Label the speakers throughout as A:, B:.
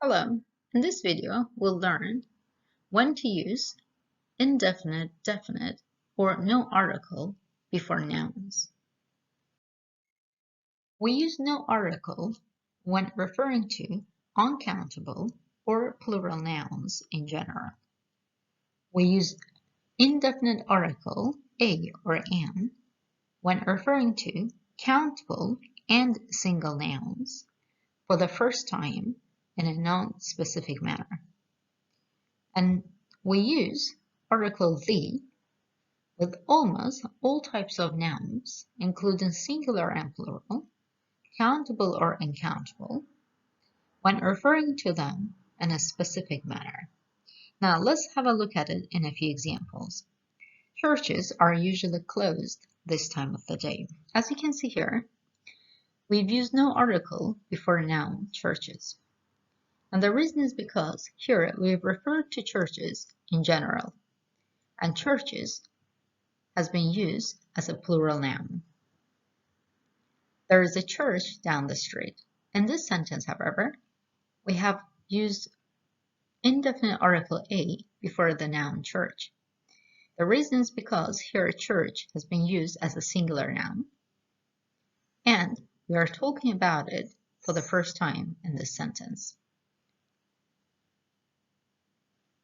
A: Hello, in this video we'll learn when to use indefinite definite or no article before nouns. We use no article when referring to uncountable or plural nouns in general. We use indefinite article a or an when referring to countable and single nouns for the first time in a non-specific manner. And we use article the with almost all types of nouns, including singular and plural, countable or uncountable, when referring to them in a specific manner. Now let's have a look at it in a few examples. Churches are usually closed this time of the day. As you can see here, we've used no article before noun churches. And the reason is because here we've referred to churches in general, and churches has been used as a plural noun. There is a church down the street. In this sentence, however, we have used indefinite article a before the noun church. The reason is because here church has been used as a singular noun, and we are talking about it for the first time in this sentence.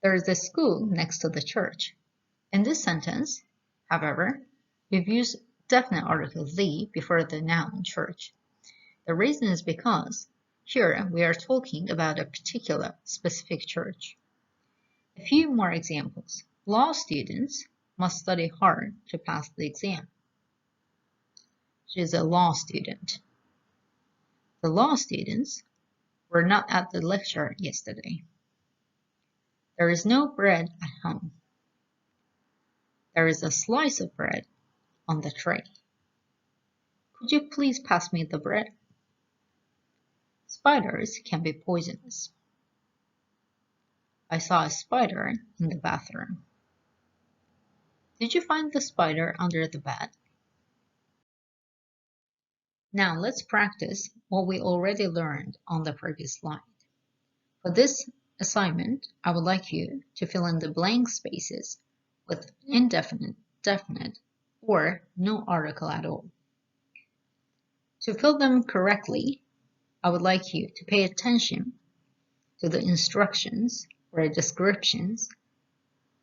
A: There is a school next to the church. In this sentence, however, we've used definite article the before the noun church. The reason is because here we are talking about a particular specific church. A few more examples. Law students must study hard to pass the exam. She is a law student. The law students were not at the lecture yesterday. There is no bread at home. There is a slice of bread on the tray. Could you please pass me the bread? Spiders can be poisonous. I saw a spider in the bathroom. Did you find the spider under the bed? Now let's practice what we already learned on the previous slide. For this assignment, I would like you to fill in the blank spaces with indefinite, definite, or no article at all. To fill them correctly, I would like you to pay attention to the instructions or descriptions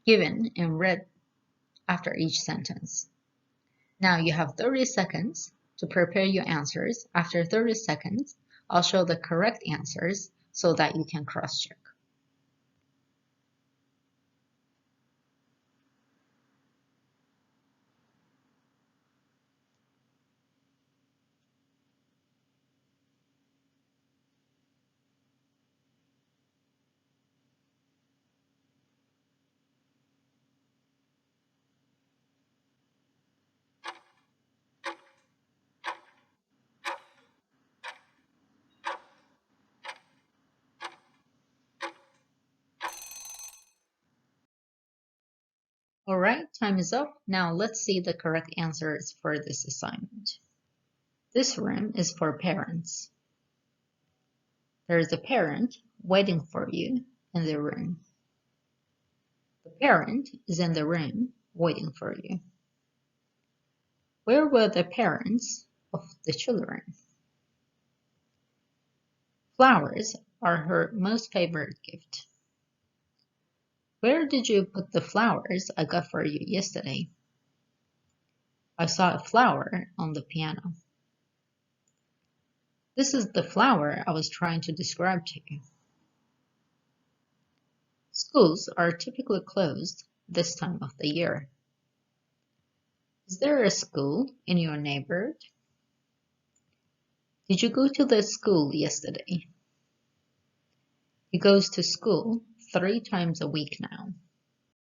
A: given in red after each sentence. Now you have 30 seconds to prepare your answers. After 30 seconds, I'll show the correct answers so that you can cross-check. All right, time is up. Now let's see the correct answers for this assignment. This room is for parents. There is a parent waiting for you in the room. The parent is in the room waiting for you. Where were the parents of the children? Flowers are her most favorite gift. Where did you put the flowers I got for you yesterday? I saw a flower on the piano. This is the flower I was trying to describe to you. Schools are typically closed this time of the year. Is there a school in your neighborhood? Did you go to the school yesterday? He goes to school 3 times a week now.